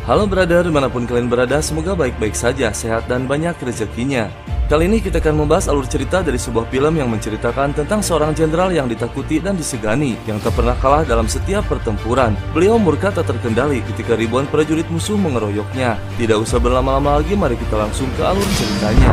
Halo brother, dimanapun kalian berada, semoga baik-baik saja, sehat dan banyak rezekinya. Kali ini kita akan membahas alur cerita dari sebuah film yang menceritakan tentang seorang jenderal yang ditakuti dan disegani, yang tak pernah kalah dalam setiap pertempuran. Beliau murka tak terkendali ketika ribuan prajurit musuh mengeroyoknya. Tidak usah berlama-lama lagi, mari kita langsung ke alur ceritanya.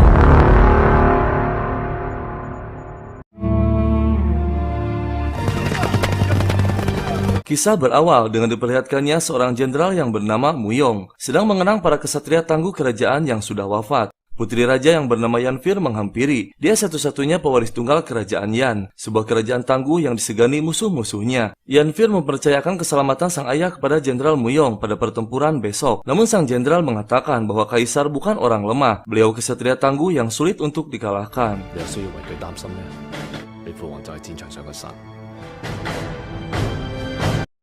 Kisah berawal dengan diperlihatkannya seorang jenderal yang bernama Muyong sedang mengenang para kesatria tangguh kerajaan yang sudah wafat. Putri raja yang bernama Yanfir menghampiri. Dia satu-satunya pewaris tunggal kerajaan Yan, sebuah kerajaan tangguh yang disegani musuh-musuhnya. Yanfir mempercayakan keselamatan sang ayah kepada Jenderal Muyong pada pertempuran besok. Namun sang jenderal mengatakan bahwa kaisar bukan orang lemah. Beliau kesatria tangguh yang sulit untuk dikalahkan.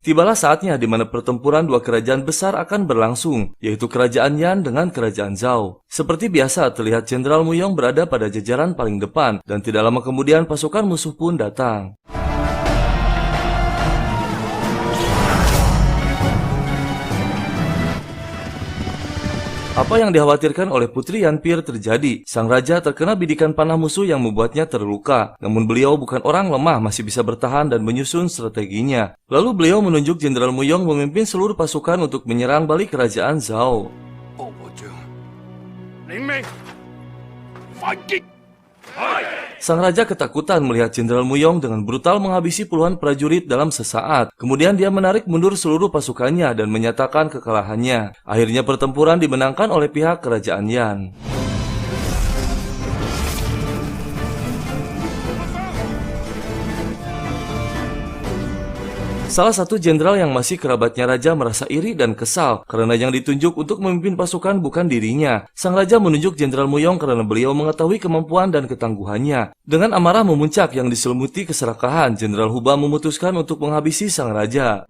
Tibalah saatnya di mana pertempuran dua kerajaan besar akan berlangsung, yaitu kerajaan Yan dengan kerajaan Zhao. Seperti biasa, terlihat Jenderal Muyong berada pada jajaran paling depan, dan tidak lama kemudian pasukan musuh pun datang. Apa yang dikhawatirkan oleh Putri Yanfir terjadi. Sang raja terkena bidikan panah musuh yang membuatnya terluka. Namun beliau bukan orang lemah, masih bisa bertahan dan menyusun strateginya. Lalu beliau menunjuk Jenderal Muyong memimpin seluruh pasukan untuk menyerang balik kerajaan Zhao. Sang raja ketakutan melihat Jenderal Muyong dengan brutal menghabisi puluhan prajurit dalam sesaat. Kemudian dia menarik mundur seluruh pasukannya dan menyatakan kekalahannya. Akhirnya pertempuran dimenangkan oleh pihak kerajaan Yan. Salah satu jenderal yang masih kerabatnya raja merasa iri dan kesal karena yang ditunjuk untuk memimpin pasukan bukan dirinya. Sang raja menunjuk Jenderal Muyong karena beliau mengetahui kemampuan dan ketangguhannya. Dengan amarah memuncak yang diselimuti keserakahan, Jenderal Huba memutuskan untuk menghabisi sang raja.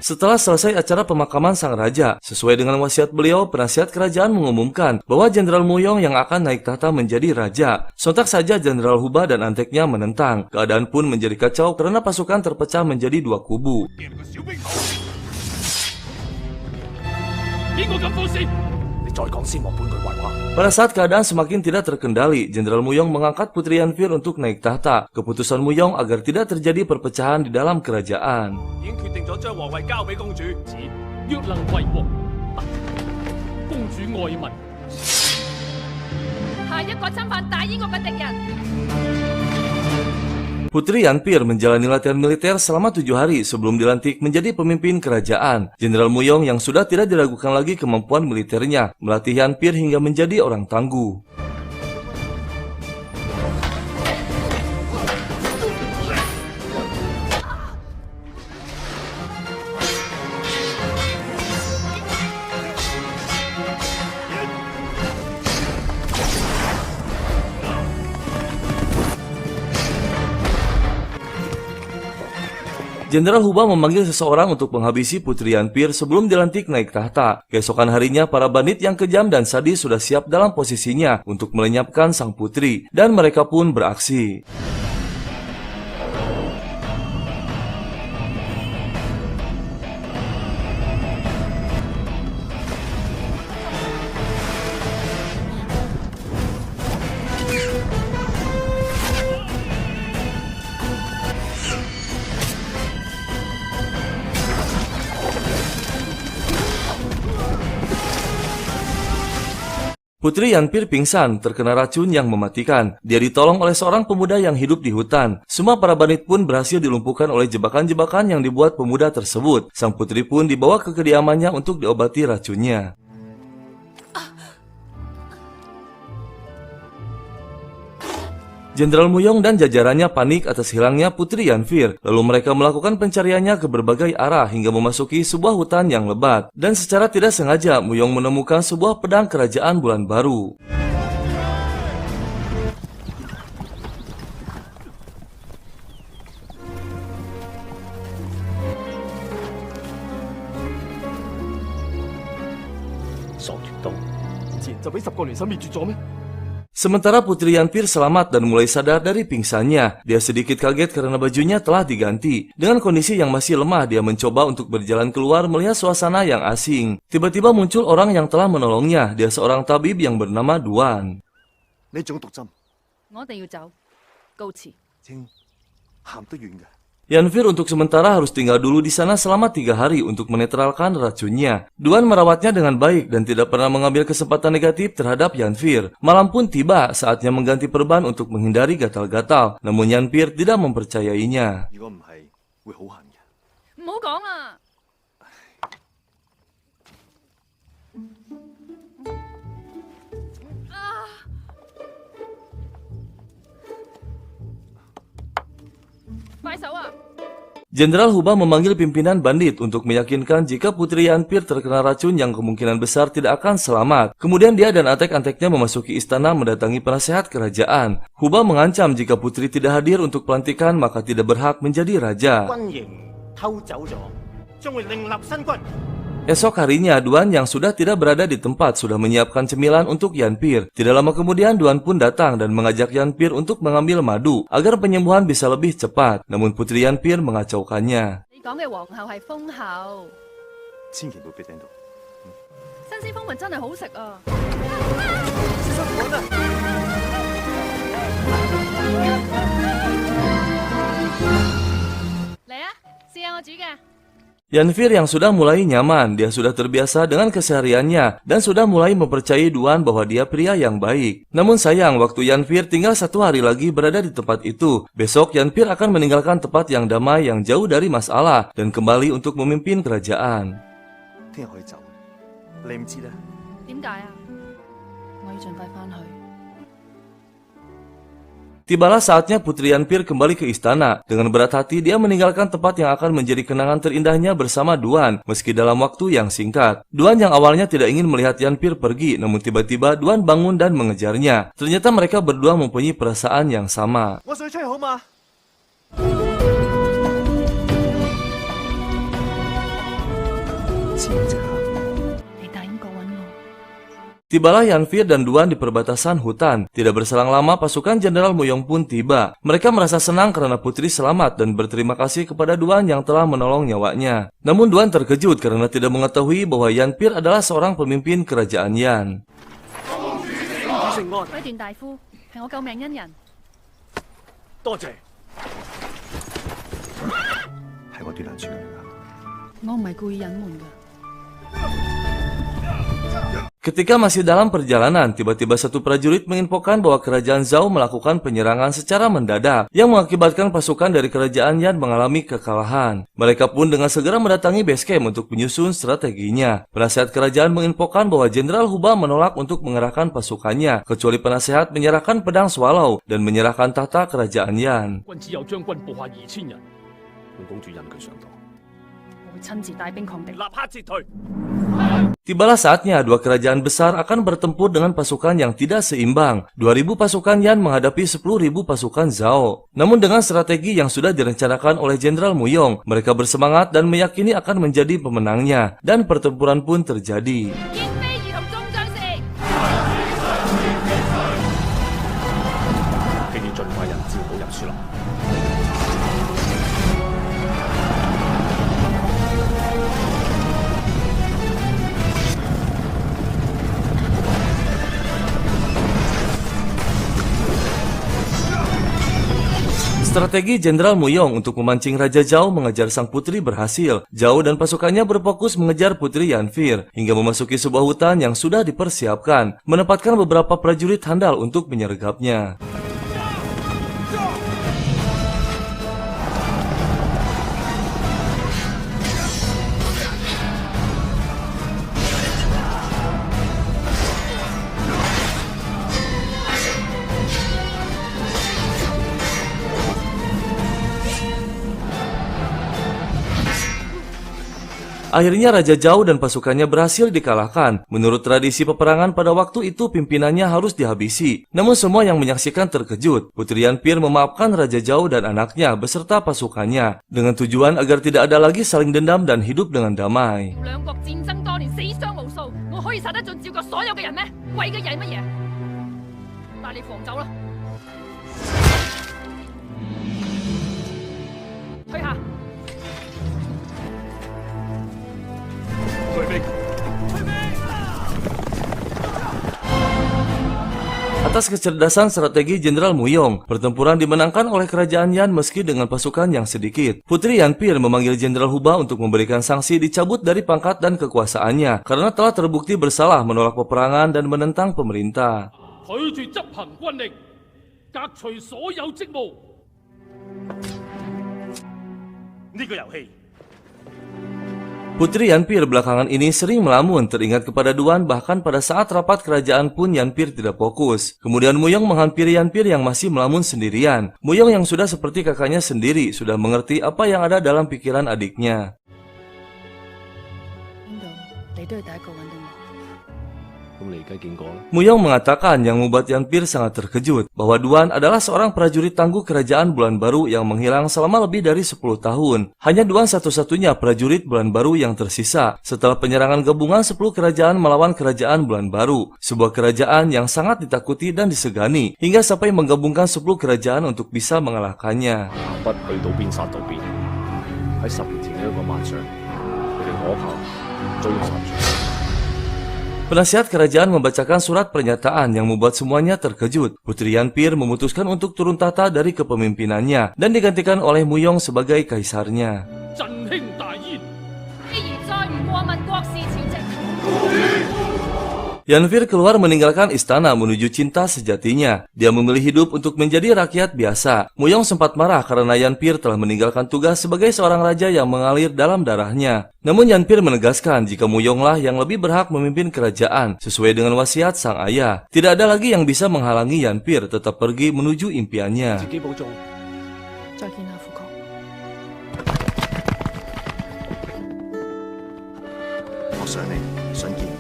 Setelah selesai acara pemakaman sang raja, sesuai dengan wasiat beliau, penasihat kerajaan mengumumkan bahwa Jenderal Muyong yang akan naik tahta menjadi raja. Sontak saja Jenderal Huba dan anteknya menentang. Keadaan pun menjadi kacau karena pasukan terpecah menjadi dua kubu. Pada saat keadaan semakin tidak terkendali, Jenderal Muyong mengangkat Putri Yanfir untuk naik tahta. Keputusan Muyong agar tidak terjadi perpecahan di dalam kerajaan. Putri Yanfir menjalani latihan militer selama 7 hari sebelum dilantik menjadi pemimpin kerajaan. Jenderal Muyong yang sudah tidak diragukan lagi kemampuan militernya, melatih Yanfir hingga menjadi orang tangguh. Jenderal Huba memanggil seseorang untuk menghabisi Putri Yanfir sebelum dilantik naik tahta. Keesokan harinya, para bandit yang kejam dan sadis sudah siap dalam posisinya untuk melenyapkan sang putri, dan mereka pun beraksi. Putri Yanfir pingsan, terkena racun yang mematikan. Dia ditolong oleh seorang pemuda yang hidup di hutan. Semua para bandit pun berhasil dilumpuhkan oleh jebakan-jebakan yang dibuat pemuda tersebut. Sang putri pun dibawa ke kediamannya untuk diobati racunnya. Jenderal Muyong dan jajarannya panik atas hilangnya Putri Yanfir. Lalu mereka melakukan pencariannya ke berbagai arah hingga memasuki sebuah hutan yang lebat. Dan secara tidak sengaja, Muyong menemukan sebuah pedang kerajaan Bulan Baru. Sementara Putri Yanfir selamat dan mulai sadar dari pingsannya. Dia sedikit kaget karena bajunya telah diganti. Dengan kondisi yang masih lemah, dia mencoba untuk berjalan keluar melihat suasana yang asing. Tiba-tiba muncul orang yang telah menolongnya. Dia seorang tabib yang bernama Duan. 你中毒針，我哋要走，告辭。正行得遠嘅。 Yanfir untuk sementara harus tinggal dulu di sana selama 3 hari untuk menetralkan racunnya. Duan merawatnya dengan baik dan tidak pernah mengambil kesempatan negatif terhadap Yanfir. Malam pun tiba, saatnya mengganti perban untuk menghindari gatal-gatal. Namun Yanfir tidak mempercayainya. 如果唔係，會好痕嘅。唔好講啊！ 快手啊！ Jenderal Huba memanggil pimpinan bandit untuk meyakinkan jika Putri Yanfir terkena racun yang kemungkinan besar tidak akan selamat. Kemudian dia dan antek-anteknya memasuki istana mendatangi penasehat kerajaan. Huba mengancam jika Putri tidak hadir untuk pelantikan maka tidak berhak menjadi raja. 軍營偷走咗，將會另立新軍。 Esok harinya, Duan yang sudah tidak berada di tempat sudah menyiapkan cemilan untuk Yanfir. Tidak lama kemudian, Duan pun datang dan mengajak Yanfir untuk mengambil madu agar penyembuhan bisa lebih cepat. Namun Putri Yanfir mengacaukannya. 你講嘅皇后係封后，千祈唔好俾聽到。新鮮風雲真係好食啊！嚟啊，試下我煮嘅。 Yanfir yang sudah mulai nyaman, dia sudah terbiasa dengan kesehariannya dan sudah mulai mempercayai Duan bahwa dia pria yang baik. Namun sayang, waktu Yanfir tinggal 1 hari lagi berada di tempat itu. Besok Yanfir akan meninggalkan tempat yang damai yang jauh dari masalah dan kembali untuk memimpin kerajaan. 聽日可以走，你唔知啦。點解啊？我要盡快翻去。 Tibalah saatnya Putri Yanfir kembali ke istana. Dengan berat hati, dia meninggalkan tempat yang akan menjadi kenangan terindahnya bersama Duan, meski dalam waktu yang singkat. Duan yang awalnya tidak ingin melihat Yanfir pergi, namun tiba-tiba Duan bangun dan mengejarnya. Ternyata mereka berdua mempunyai perasaan yang sama. 我水出去好嘛？ 你答應過揾我。 Tibalah Yanfir dan Duan di perbatasan hutan. Tidak berselang lama pasukan Jenderal Muyong pun tiba. Mereka merasa senang karena Putri selamat dan berterima kasih kepada Duan yang telah menolong nyawanya. Namun Duan terkejut karena tidak mengetahui bahwa Yanfir adalah seorang pemimpin kerajaan Yan. 威段大夫係我救命恩人，多謝。係我斷難處嘅㗎。我唔係故意隱瞞㗎。 Ketika masih dalam perjalanan, tiba-tiba satu prajurit menginfokan bahwa kerajaan Zhao melakukan penyerangan secara mendadak yang mengakibatkan pasukan dari kerajaan Yan mengalami kekalahan. Mereka pun dengan segera mendatangi base camp untuk menyusun strateginya. Penasehat kerajaan menginfokan bahwa Jenderal Huba menolak untuk mengerahkan pasukannya, kecuali penasehat menyerahkan pedang swallow dan menyerahkan tahta kerajaan Yan. 軍只有將軍部下2000人，本公主引佢上堂，我會親自帶兵抗敵。立刻撤退。 Tibalah saatnya dua kerajaan besar akan bertempur dengan pasukan yang tidak seimbang. 2.000 pasukan Yan menghadapi 10.000 pasukan Zhao. Namun dengan strategi yang sudah direncanakan oleh Jenderal Muyong, mereka bersemangat dan meyakini akan menjadi pemenangnya. Dan pertempuran pun terjadi. 燕飛兒童眾將士，記住盡快人照好入書啦。 Strategi Jenderal Muyong untuk memancing Raja Zhao mengejar sang putri berhasil. Zhao dan pasukannya berfokus mengejar Putri Yanfir hingga memasuki sebuah hutan yang sudah dipersiapkan, menempatkan beberapa prajurit handal untuk menyergapnya. Akhirnya Raja Zhao dan pasukannya berhasil dikalahkan. Menurut tradisi peperangan pada waktu itu pimpinannya harus dihabisi. Namun semua yang menyaksikan terkejut. Putri Yanfir memaafkan Raja Zhao dan anaknya beserta pasukannya dengan tujuan agar tidak ada lagi saling dendam dan hidup dengan damai. 兩國戰爭多年，死傷無數，我可以殺得盡趙國所有嘅人咩？為嘅嘢係乜嘢？大帶你防走啦。退下。 退兵！ Atas kecerdasan strategi Jenderal Muyong, pertempuran dimenangkan oleh kerajaan Yan meski dengan pasukan yang sedikit. Putri Yanpir memanggil Jenderal Huba untuk memberikan sanksi dicabut dari pangkat dan kekuasaannya karena telah terbukti bersalah menolak peperangan dan menentang pemerintah. 拒絕執行軍令，革除所有職務。呢個遊戲 Putri Yanpir belakangan ini sering melamun, teringat kepada Duan, bahkan pada saat rapat kerajaan pun Yanpir tidak fokus. Kemudian Muyong menghampiri Yanpir yang masih melamun sendirian. Muyong yang sudah seperti kakaknya sendiri, sudah mengerti apa yang ada dalam pikiran adiknya. 邊度你都係第一個揾到我。 咁你而家見過啦。 Muyong mengatakan yang membuat Yanpir sangat terkejut bahwa Duan adalah seorang prajurit tangguh kerajaan Bulan Baru yang menghilang selama lebih dari 10 tahun. Hanya Duan satu-satunya prajurit Bulan Baru yang tersisa setelah penyerangan gabungan 10 kerajaan melawan kerajaan Bulan Baru, sebuah kerajaan yang sangat ditakuti dan disegani hingga sampai menggabungkan 10 kerajaan untuk bisa mengalahkannya. 不去到邊殺到邊。喺10年前嘅一個晚上，佢哋可怕遭遇殺絕。 Penasihat kerajaan membacakan surat pernyataan yang membuat semuanya terkejut. Putri Yanpir memutuskan untuk turun tahta dari kepemimpinannya dan digantikan oleh Muyong sebagai kaisarnya. 振興大燕。 既然再唔過問國事朝政， Yanpir keluar meninggalkan istana menuju cinta sejatinya. Dia memilih hidup untuk menjadi rakyat biasa. Muyong sempat marah karena Yanpir telah meninggalkan tugas sebagai seorang raja yang mengalir dalam darahnya. Namun Yanpir menegaskan jika Muyonglah yang lebih berhak memimpin kerajaan sesuai dengan wasiat sang ayah. Tidak ada lagi yang bisa menghalangi Yanpir tetap pergi menuju impiannya. 自己保重。 再見啦，父國。 我想你，想見。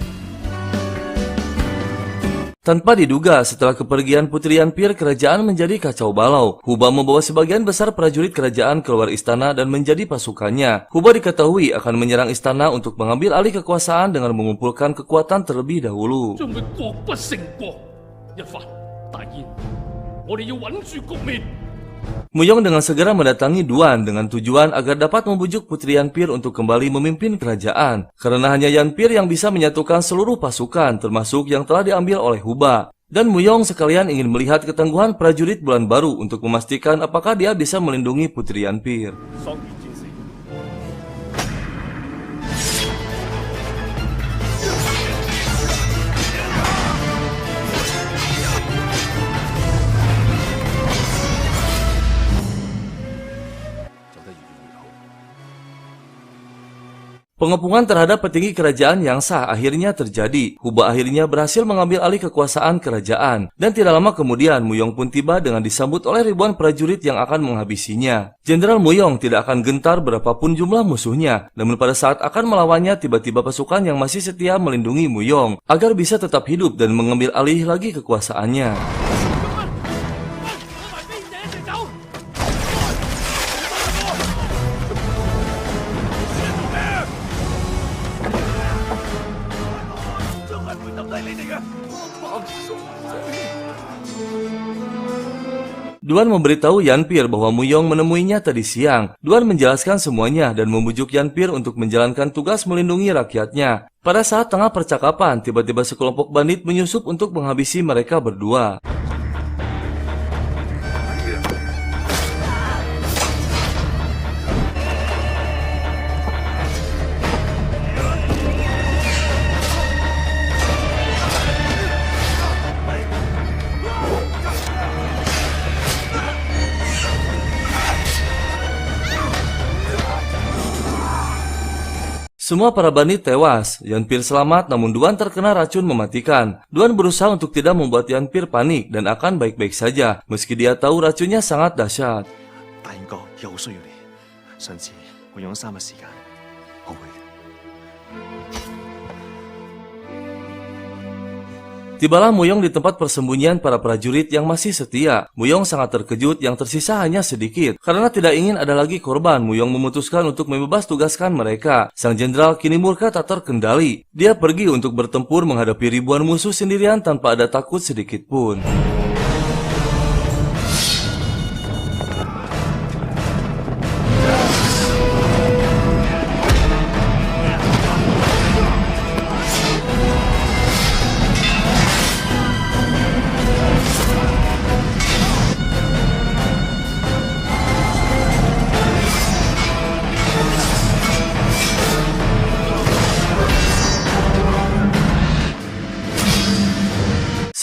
Tanpa diduga, setelah kepergian Putri Yanpir, kerajaan menjadi kacau balau. Huba membawa sebagian besar prajurit kerajaan keluar istana dan menjadi pasukannya. Huba diketahui akan menyerang istana untuk mengambil alih kekuasaan dengan mengumpulkan kekuatan terlebih dahulu. 將佢國不勝國，一發大燕，我哋要穩住局面。 Muyong dengan segera mendatangi Duan dengan tujuan agar dapat membujuk Putri Yanpir untuk kembali memimpin kerajaan. Karena hanya Yanpir yang bisa menyatukan seluruh pasukan, termasuk yang telah diambil oleh Huba. Dan Muyong sekalian ingin melihat ketangguhan prajurit Bulan Baru untuk memastikan apakah dia bisa melindungi Putri Yanpir. 桑園戰士， Pengepungan terhadap petinggi kerajaan yang sah akhirnya terjadi. Huba akhirnya berhasil mengambil alih kekuasaan kerajaan. Dan tidak lama kemudian Muyong pun tiba dengan disambut oleh ribuan prajurit yang akan menghabisinya. Jenderal Muyong tidak akan gentar berapapun jumlah musuhnya. Namun pada saat akan melawannya, tiba-tiba pasukan yang masih setia melindungi Muyong agar bisa tetap hidup dan mengambil alih lagi kekuasaannya. 我埋兵者一齊走。 Duan memberitahu Yanpir bahwa Muyong menemuinya tadi siang. Duan menjelaskan semuanya dan membujuk Yanpir untuk menjalankan tugas melindungi rakyatnya. Pada saat tengah percakapan, tiba-tiba sekelompok bandit menyusup untuk menghabisi mereka berdua. Semua para bandit tewas. Yanpir selamat, namun Duan terkena racun mematikan. Duan berusaha untuk tidak membuat Yanpir panik dan akan baik-baik saja, meski dia tahu racunnya sangat dahsyat. 大燕哥又好需要你，上次我用咗3日時間，我會。 Tibalah Muyong di tempat persembunyian para prajurit yang masih setia. Muyong sangat terkejut, yang tersisa hanya sedikit. Karena tidak ingin ada lagi korban, Muyong memutuskan untuk membebas tugaskan mereka. Sang jenderal kini murka tak terkendali. Dia pergi untuk bertempur menghadapi ribuan musuh sendirian tanpa ada takut sedikit pun.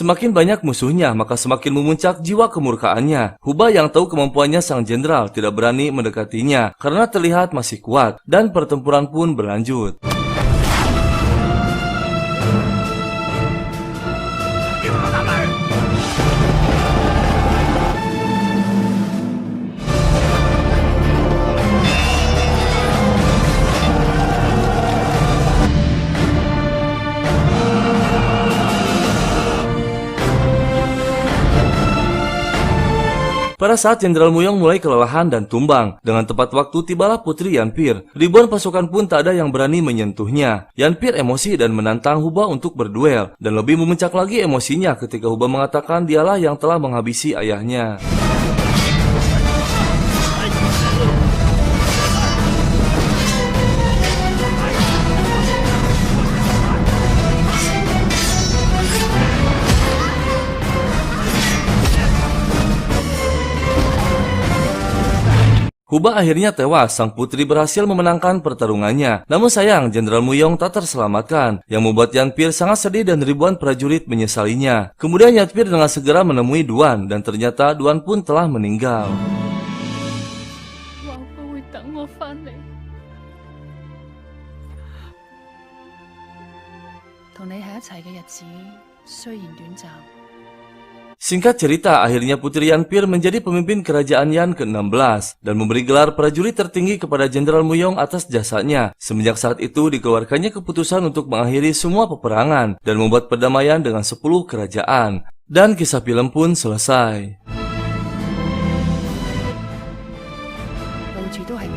Semakin banyak musuhnya, maka semakin memuncak jiwa kemurkaannya. Huba yang tahu kemampuannya sang jenderal tidak berani mendekatinya karena terlihat masih kuat, dan pertempuran pun berlanjut. Pada saat Jenderal Muyong mulai kelelahan dan tumbang, dengan tepat waktu tibalah Putri Yanpir. Ribuan pasukan pun tak ada yang berani menyentuhnya. Yanpir emosi dan menantang Huba untuk berduel, dan lebih memuncak lagi emosinya ketika Huba mengatakan dialah yang telah menghabisi ayahnya. Huba akhirnya tewas, sang putri berhasil memenangkan pertarungannya. Namun sayang, Jenderal Muyong tak terselamatkan, yang membuat Yanpir sangat sedih dan ribuan prajurit menyesalinya. Kemudian Yanpir dengan segera menemui Duan, dan ternyata Duan pun telah meninggal. 話佢會等我返嚟，同你喺一齊嘅日子雖然短暫。 Singkat cerita, akhirnya Putri Yanpir menjadi pemimpin kerajaan Yan ke-16 dan memberi gelar prajurit tertinggi kepada Jenderal Muyong atas jasanya. Semenjak saat itu dikeluarkannya keputusan untuk mengakhiri semua peperangan dan membuat perdamaian dengan 10 kerajaan. Dan kisah film pun selesai. 路住都係